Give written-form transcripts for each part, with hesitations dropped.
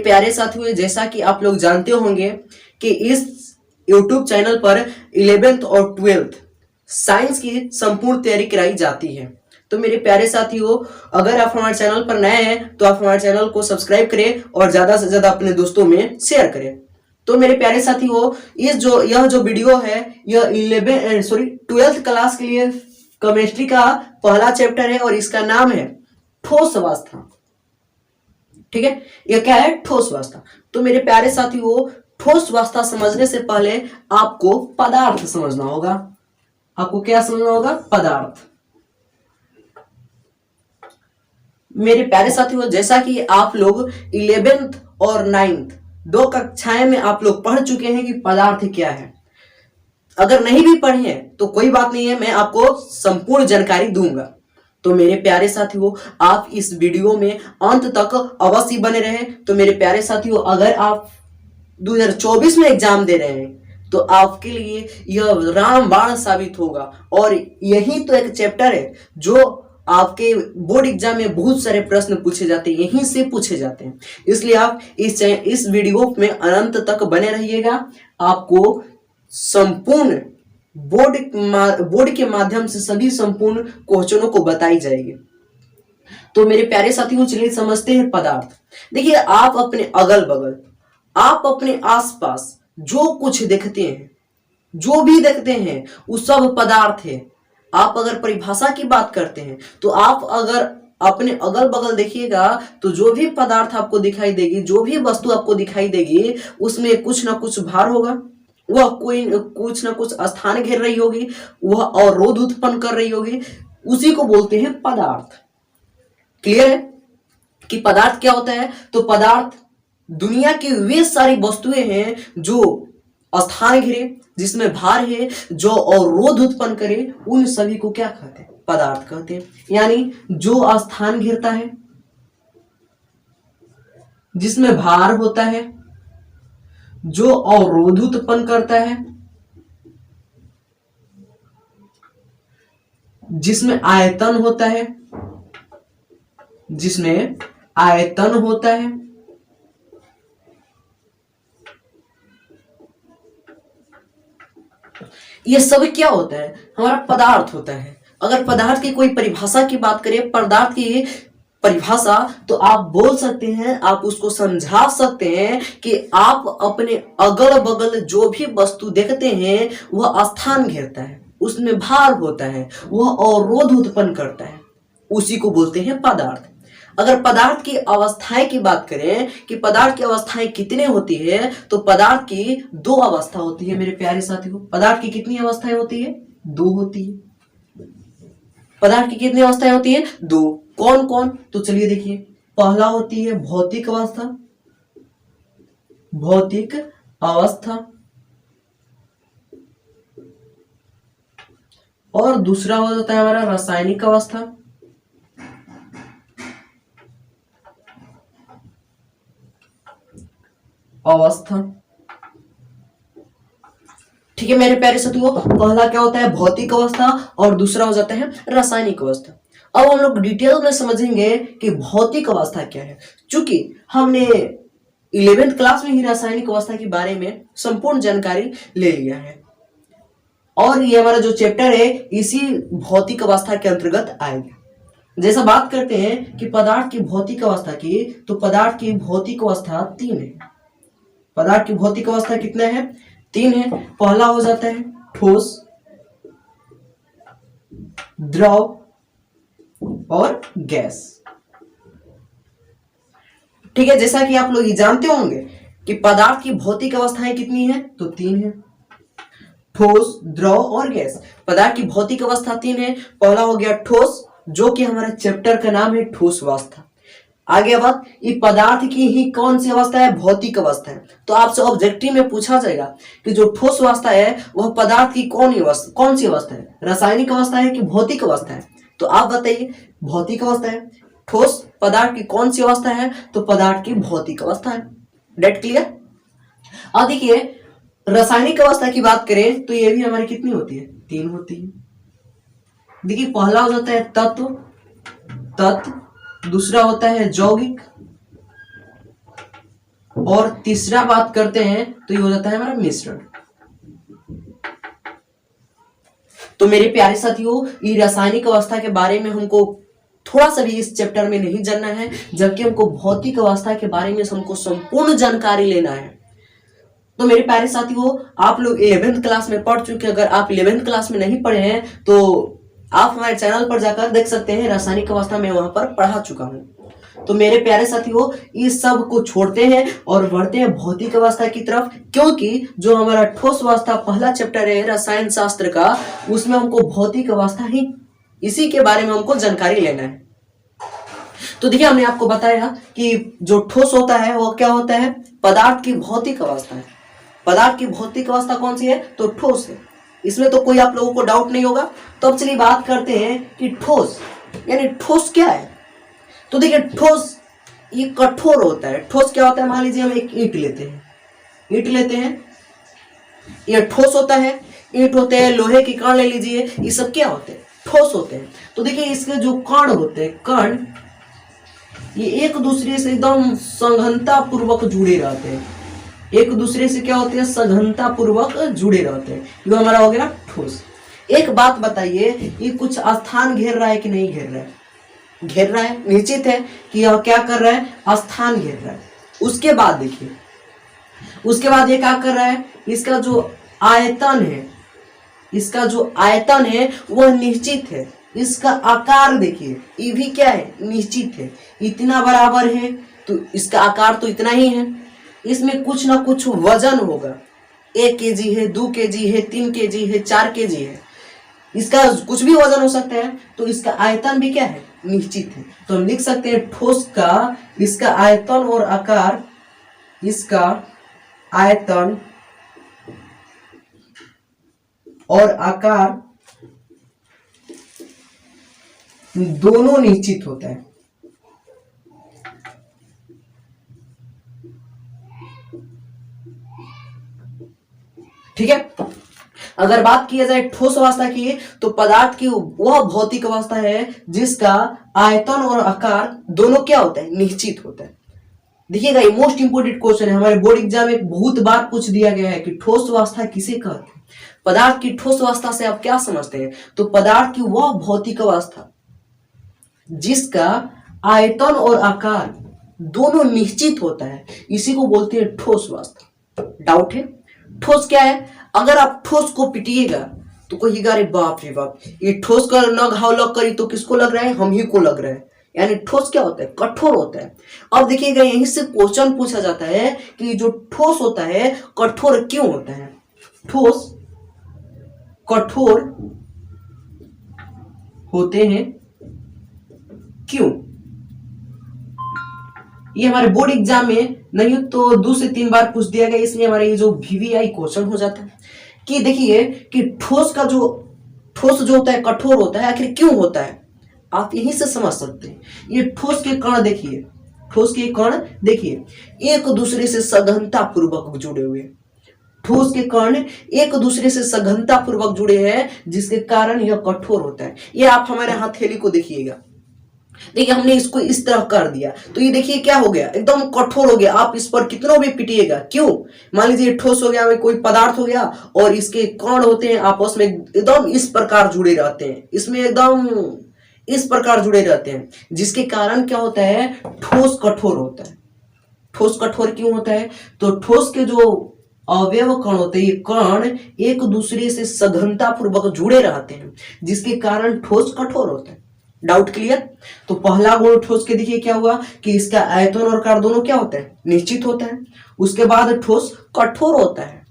प्यारे साथियों, जैसा कि आप लोग जानते होंगे कि इस YouTube चैनल पर 11th और 12th साइंस की संपूर्ण तैयारी कराई जाती है। तो मेरे प्यारे साथियों, अगर आप हमारे चैनल पर नए हैं तो आप हमारे चैनल को सब्सक्राइब करें और ज्यादा से ज्यादा अपने दोस्तों में शेयर करें। तो मेरे प्यारे साथियों, यह जो वीडियो है यह 12th क्लास के लिए केमिस्ट्री का पहला चैप्टर है और इसका नाम है ठोस अवस्था। ठीक है, यह क्या है? ठोस अवस्था। तो मेरे प्यारे साथियों, ठोस अवस्था समझने से पहले आपको पदार्थ समझना होगा। आपको क्या समझना होगा? पदार्थ। मेरे प्यारे साथियों, जैसा कि आप लोग 11th और 9th दो कक्षाएं में आप लोग पढ़ चुके हैं कि पदार्थ क्या है। अगर नहीं भी पढ़े हैं तो कोई बात नहीं है, मैं आपको संपूर्ण जानकारी दूंगा। तो मेरे प्यारे साथियों, आप इस वीडियो में अंत तक अवश्य बने रहे। तो मेरे प्यारे साथियों, अगर आप 2024 में एग्जाम दे रहे हैं तो आपके लिए यह रामबाण साबित होगा। और यही तो एक चैप्टर है जो आपके बोर्ड एग्जाम में बहुत सारे प्रश्न पूछे जाते हैं, यहीं से पूछे जाते हैं। इसलिए आप इस वीडियो में अनंत तक बने रहिएगा। आपको संपूर्ण बोर्ड के माध्यम से सभी संपूर्ण क्वेश्चनों को बताई जाएगी। तो मेरे प्यारे साथियों, चलिए समझते हैं पदार्थ। देखिए, आप अपने अगल बगल, आप अपने आसपास जो कुछ देखते हैं, जो भी देखते हैं, वो सब पदार्थ है। आप अगर परिभाषा की बात करते हैं तो आप अगर अपने अगल बगल देखिएगा तो जो भी पदार्थ आपको दिखाई देगी, जो भी वस्तु आपको दिखाई देगी, उसमें कुछ ना कुछ भार होगा, वह कोई कुछ ना कुछ स्थान घेर रही होगी, वह अवरोध उत्पन्न कर रही होगी। उसी को बोलते हैं पदार्थ। क्लियर है कि पदार्थ क्या होता है? तो पदार्थ दुनिया की वे सारी वस्तुएं हैं जो स्थान घेरे, जिसमें भार है, जो अवरोध उत्पन्न करे, उन सभी को क्या कहते हैं? पदार्थ कहते हैं। यानी जो स्थान घेरता है, जिसमें भार होता है, जो अवरोध उत्पन्न करता है, जिसमें आयतन होता है, जिसमें आयतन होता है, ये सब क्या होता है? हमारा पदार्थ होता है। अगर पदार्थ की कोई परिभाषा की बात करें, पदार्थ की परिभाषा, तो आप बोल सकते हैं, आप उसको समझा सकते हैं कि आप अपने अगल बगल जो भी वस्तु देखते हैं वह स्थान घेरता है, उसमें भार होता है, वह अवरोध उत्पन्न करता है, उसी को बोलते हैं पदार्थ। अगर पदार्थ की अवस्थाएं की बात करें कि पदार्थ की अवस्थाएं कितने होती है, तो पदार्थ की दो अवस्था होती है। मेरे प्यारे साथियों, पदार्थ की कितनी अवस्थाएं होती है? दो होती है। पदार्थ की कितनी अवस्थाएं होती है? दो। कौन कौन? तो चलिए देखिए, पहला होती है भौतिक अवस्था, भौतिक अवस्था, और दूसरा हो जाता है हमारा रासायनिक अवस्था, ठीक है मेरे प्यारे साथियों, पहला क्या होता है? भौतिक अवस्था, और दूसरा हो जाता है रासायनिक अवस्था। अब हम लोग डिटेल में समझेंगे कि भौतिक अवस्था क्या है। चूंकि हमने 11th क्लास में ही रासायनिक अवस्था के बारे में संपूर्ण जानकारी ले लिया है और ये हमारा जो चैप्टर है इसी भौतिक अवस्था के अंतर्गत आएगा। जैसा बात करते हैं कि पदार्थ की भौतिक अवस्था की, तो पदार्थ की भौतिक अवस्था 3 है। पदार्थ की भौतिक अवस्था कितने हैं? 3 है। पहला हो जाता है ठोस, द्रव और गैस। ठीक है, जैसा कि आप लोग ये जानते होंगे कि पदार्थ की भौतिक अवस्थाएं कितनी है? तो 3 है, ठोस, द्रव और गैस। पदार्थ की भौतिक अवस्था 3 है। पहला हो गया ठोस, जो कि हमारा चैप्टर का नाम है ठोस अवस्था। आगे बात, ये पदार्थ की ही कौन सी अवस्था है? भौतिक अवस्था है। तो आपसे ऑब्जेक्टिव में पूछा जाएगा कि जो ठोस अवस्था है वह पदार्थ की कौन सी अवस्था है? रासायनिक अवस्था है कि भौतिक अवस्था है? तो आप बताइए। भौतिक अवस्था है। ठोस पदार्थ की कौन सी अवस्था है? तो पदार्थ की भौतिक अवस्था है। That clear? अब देखिए, रासायनिक अवस्था की बात करें तो ये भी हमारी कितनी होती है? 3 होती है। देखिए, पहला हो जाता है तत्व, दूसरा होता है यौगिक, और तीसरा बात करते हैं तो ये हो जाता है हमारा मिश्रण। तो मेरे प्यारे साथियों, ये रासायनिक अवस्था के बारे में हमको थोड़ा सा भी इस चैप्टर में नहीं जानना है, जबकि हमको भौतिक अवस्था के बारे में हमको संपूर्ण जानकारी लेना है। तो मेरे प्यारे साथियों, आप लोग 11th क्लास में पढ़ चुके। अगर आप 11th क्लास में नहीं पढ़े हैं तो आप हमारे चैनल पर जाकर देख सकते हैं, रासायनिक अवस्था में वहां पर पढ़ा चुका हूं। तो मेरे प्यारे साथियों, इस सब को छोड़ते हैं और बढ़ते हैं भौतिक अवस्था की तरफ, क्योंकि जो हमारा ठोस अवस्था पहला चैप्टर है रसायन शास्त्र का, उसमें हमको भौतिक अवस्था ही इसी के बारे में हमको जानकारी लेना है। तो देखिए, हमने आपको बताया कि जो ठोस होता है वो क्या होता है, पदार्थ की भौतिक अवस्था है। पदार्थ की भौतिक अवस्था कौन सी है, तो ठोस है। इसमें तो कोई आप लोगों को डाउट नहीं होगा। तो अब चलिए बात करते हैं कि ठोस यानी ठोस क्या है। तो देखिए, ठोस ये कठोर होता है। ठोस क्या होता है, मान लीजिए हम एक ईंट लेते हैं, ये ठोस होता है। ईंट होते हैं, लोहे के कण ले लीजिए, ये सब क्या होते हैं, ठोस होते हैं। तो देखिए, इसके जो कण होते हैं, कण ये एक दूसरे से एकदम सघनता पूर्वक जुड़े रहते हैं। एक दूसरे से क्या होते हैं, सघनता पूर्वक जुड़े रहते हैं। ये हमारा हो गया ठोस। एक बात बताइए, ये कुछ स्थान घेर रहा है कि नहीं घेर रहा है, घेर रहा है, निश्चित है कि यह क्या कर रहा है, स्थान घेर रहा है। उसके बाद देखिए, उसके बाद ये क्या कर रहा है, इसका जो आयतन है वह निश्चित है। इसका आकार देखिए, ये भी क्या है, निश्चित है। इतना बराबर है तो इसका आकार तो इतना ही है। इसमें कुछ ना कुछ वजन होगा, 1 kg है, 2 kg है, 3 kg है, 4 kg है, इसका कुछ भी वजन हो सकता है। तो इसका आयतन भी क्या है, निश्चित है। तो हम लिख सकते हैं ठोस का इसका आयतन और आकार, इसका आयतन और आकार दोनों निश्चित होता है। ठीक है। अगर बात किया जाए ठोस अवस्था की, तो पदार्थ की वह भौतिक अवस्था है जिसका आयतन और आकार दोनों क्या होता है, निश्चित होता है। देखिएगा, ये मोस्ट इंपोर्टेंट क्वेश्चन है, हमारे बोर्ड एग्जाम में बहुत बार पूछ दिया गया है कि ठोस अवस्था किसे कहते हैं। पदार्थ की ठोस अवस्था से आप क्या समझते हैं, तो पदार्थ की वह भौतिक अवस्था जिसका आयतन और आकार दोनों निश्चित होता है, इसी को बोलते हैं ठोस अवस्था। डाउट है, ठोस क्या है। अगर आप ठोस को पिटिएगा तो कहिएगा, अरे बाप रे बाप, ये ठोस का न घाव लग करी तो किसको लग रहा है, हम ही को लग रहा है। यानी ठोस क्या होता है, कठोर होता है। अब देखिएगा, यहीं से क्वेश्चन पूछा जाता है कि जो ठोस होता है कठोर क्यों होता है। ठोस कठोर होते हैं क्यों। ये हमारे बोर्ड एग्जाम में नहीं तो 2 से 3 बार पूछ दिया गया, इसलिए हमारे ये जो VVI क्वेश्चन हो जाता है कि देखिए कि ठोस जो होता है कठोर होता है, आखिर क्यों होता है, आप यहीं से समझ सकते हैं। ये ठोस के कण देखिए, एक दूसरे से सघनता पूर्वक जुड़े हुए। ठोस के कण एक दूसरे से सघनता पूर्वक जुड़े हैं, जिसके कारण यह कठोर होता है। ये आप हमारे हथेली को देखिएगा, देखिए हमने इसको इस तरह कर दिया तो ये देखिए क्या हो गया, एकदम कठोर हो गया। आप इस पर कितना भी पिटिएगा, क्यों, मान लीजिए ठोस हो गया, कोई पदार्थ हो गया और इसके कण होते हैं आपस में एकदम इस प्रकार जुड़े रहते हैं, इसमें एकदम इस प्रकार जुड़े रहते हैं, जिसके कारण क्या होता है, ठोस कठोर होता है। ठोस कठोर क्यों होता है, तो ठोस के जो अवयव कण होते हैं, ये कण एक दूसरे से सघनता पूर्वक जुड़े रहते हैं, जिसके कारण ठोस कठोर होता है। Doubt clear. तो पहला गुण ठोस के देखिए क्या हुआ कि इसका आयतन और आकार दोनों क्या होता है, निश्चित होता है। उसके बाद ठोस कठोर होता है।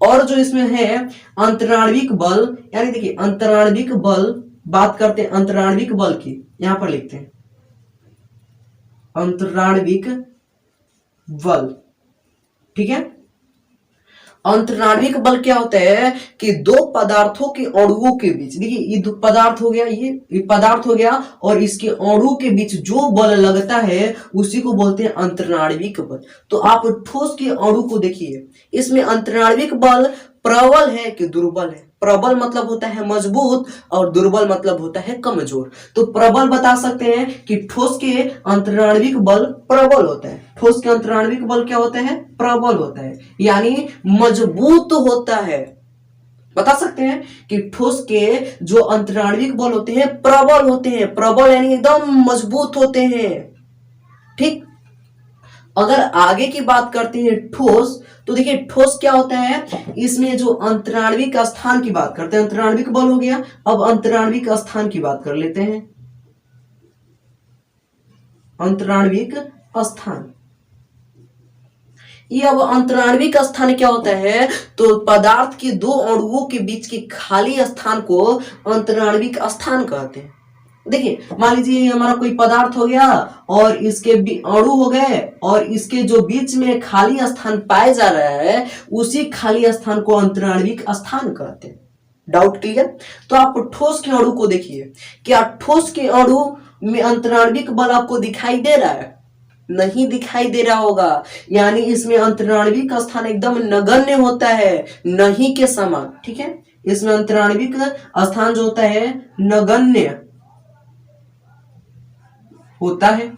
और जो इसमें है अंतराण्विक बल, यानी देखिए अंतराण्विक बल, बात करते हैं अंतराण्विक बल की, यहां पर लिखते हैं अंतराण्विक बल। ठीक है, अंतराण्विक बल क्या होता है कि दो पदार्थों के अणुओं के बीच, देखिए ये दो पदार्थ हो गया, ये पदार्थ हो गया और इसके अणु के बीच जो बल लगता है उसी को बोलते हैं अंतराण्विक बल। तो आप ठोस के अणु को देखिए, इसमें अंतराण्विक बल प्रबल है कि दुर्बल है। प्रबल मतलब होता है मजबूत और दुर्बल मतलब होता है कमजोर। तो प्रबल बता सकते हैं कि ठोस के अंतराण्विक बल प्रबल होता है। ठोस के अंतराण्विक बल क्या होता है? प्रबल होता है, यानी मजबूत होता है। बता सकते हैं कि ठोस के जो अंतराण्विक बल होते हैं प्रबल होते हैं। प्रबल यानी एकदम मजबूत होते हैं। ठीक। अगर आगे की बात करते हैं ठोस, तो देखिए ठोस क्या होता है, इसमें जो अंतराण्विक स्थान की बात करते हैं, अंतराण्विक बल हो गया, अब अंतराण्विक स्थान की बात कर लेते हैं। अंतराण्विक स्थान, ये अब अंतराण्विक स्थान क्या होता है, तो पदार्थ के दो अणुओं के बीच के खाली स्थान को अंतराण्विक स्थान कहते हैं। देखिए मान लीजिए हमारा कोई पदार्थ हो गया और इसके अणु हो गए और इसके जो बीच में खाली स्थान पाया जा रहा है, उसी खाली स्थान को अंतराण्विक स्थान कहते हैं। Doubt clear? तो आप ठोस के अणु को देखिए, क्या ठोस के अणु में अंतराण्विक बल आपको दिखाई दे रहा है? नहीं दिखाई दे रहा होगा, यानी इसमें अंतराण्विक स्थान एकदम नगण्य होता है, नहीं के समान। ठीक है, इसमें अंतराण्विक स्थान जो होता है नगण्य होता है।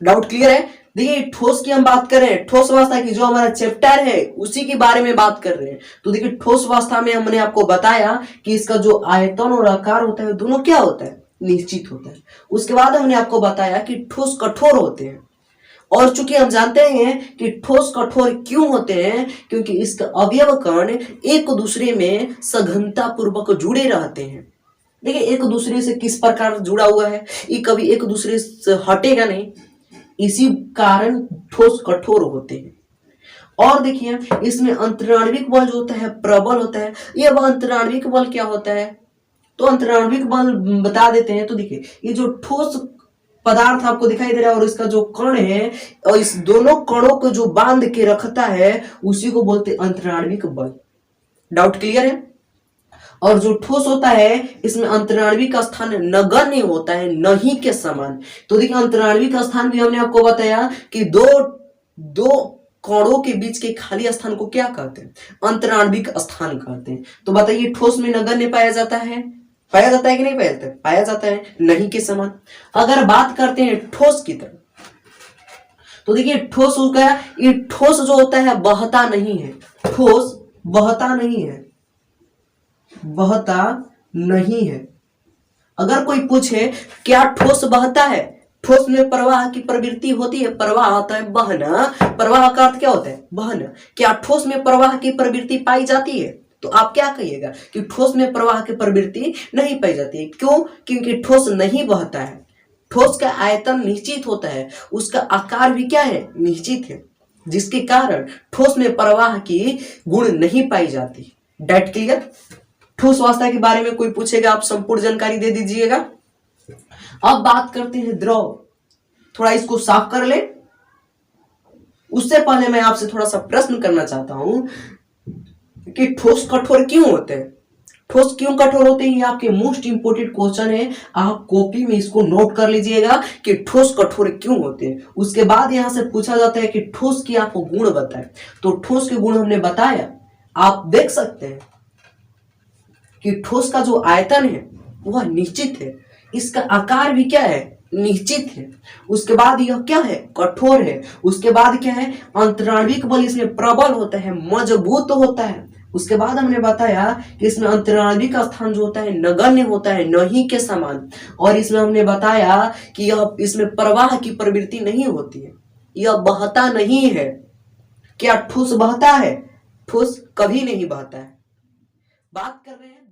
डाउट क्लियर है? देखिए ठोस की हम बात कर रहे हैं, ठोस अवस्था की जो हमारा चैप्टर है उसी के बारे में बात कर रहे हैं। तो देखिए ठोस अवस्था में हमने आपको बताया कि इसका जो आयतन और आकार होता है दोनों क्या होता है? निश्चित होता है। उसके बाद हमने आपको बताया कि ठोस कठोर होते हैं, और चूंकि हम जानते हैं कि ठोस कठोर क्यों होते हैं, क्योंकि इसका अवयव कण एक दूसरे में सघनता पूर्वक जुड़े रहते हैं। देखिए एक दूसरे से किस प्रकार जुड़ा हुआ है, ये कभी एक दूसरे से हटेगा नहीं, इसी कारण ठोस कठोर होते हैं। और देखिए इसमें अंतराण्विक बल जो होता है प्रबल होता है। ये अंतराण्विक बल क्या होता है, तो अंतराण्विक बल बता देते हैं। तो देखिए ये जो ठोस पदार्थ आपको दिखाई दे रहा है और इसका जो कण है, और इस दोनों कणों को जो बांध के रखता है उसी को बोलते हैं अंतराण्विक बल। डाउट क्लियर है? और जो ठोस होता है इसमें अंतराण्विक स्थान नगण्य होता है, नहीं के समान। तो देखिए अंतराण्विक स्थान भी हमने आपको बताया कि दो कणों के बीच के खाली स्थान को क्या कहते हैं? अंतराण्विक स्थान कहते हैं। तो बताइए ठोस में नगण्य पाया जाता है? पाया जाता है कि नहीं पाया जाता है? पाया जाता है, नहीं के समान। अगर बात करते हैं ठोस की तरफ, तो देखिए ठोस हो गया, ये ठोस जो होता है बहता नहीं है। ठोस बहता नहीं है, बहता नहीं है। अगर कोई पूछे क्या ठोस बहता है, ठोस में प्रवाह की प्रवृत्ति होती है, प्रवाह होता है बहना। प्रवाह का अर्थ क्या होता है? बहना। क्या ठोस में प्रवाह की प्रवृत्ति पाई जाती है? तो आप क्या कहिएगा कि ठोस में प्रवाह की प्रवृत्ति नहीं पाई जाती है। क्यों? क्योंकि ठोस नहीं बहता है। ठोस का आयतन निश्चित होता है, उसका आकार भी क्या है? निश्चित है, जिसके कारण ठोस में प्रवाह की गुण नहीं पाई जाती। That clear? ठोस अवस्था के बारे में कोई पूछेगा आप संपूर्ण जानकारी दे दीजिएगा। अब बात करते हैं द्रव। थोड़ा इसको साफ कर ले, उससे पहले मैं आपसे थोड़ा सा प्रश्न करना चाहता हूं कि ठोस कठोर क्यों होते हैं? ठोस क्यों कठोर होते हैं, ये आपके मोस्ट इंपोर्टेंट क्वेश्चन है। आप कॉपी में इसको नोट कर लीजिएगा कि ठोस कठोर क्यों होते हैं। उसके बाद यहां से पूछा जाता है कि ठोस की आप गुण बताएं। तो ठोस के गुण हमने बताया, आप देख सकते हैं कि ठोस का जो आयतन है वह निश्चित है, इसका आकार भी क्या है? निश्चित है। उसके बाद यह क्या है? कठोर है। उसके बाद क्या है? अंतराण्विक बल इसमें प्रबल होता है, मजबूत होता है। उसके बाद हमने बताया कि इसमें अंतराण्विक स्थान जो होता है नगण्य होता है, नहीं के समान। और इसमें हमने बताया कि यह इसमें प्रवाह की प्रवृत्ति नहीं होती है, यह बहता नहीं है। क्या ठोस बहता है? ठोस कभी नहीं बहता है। बात कर रहे हैं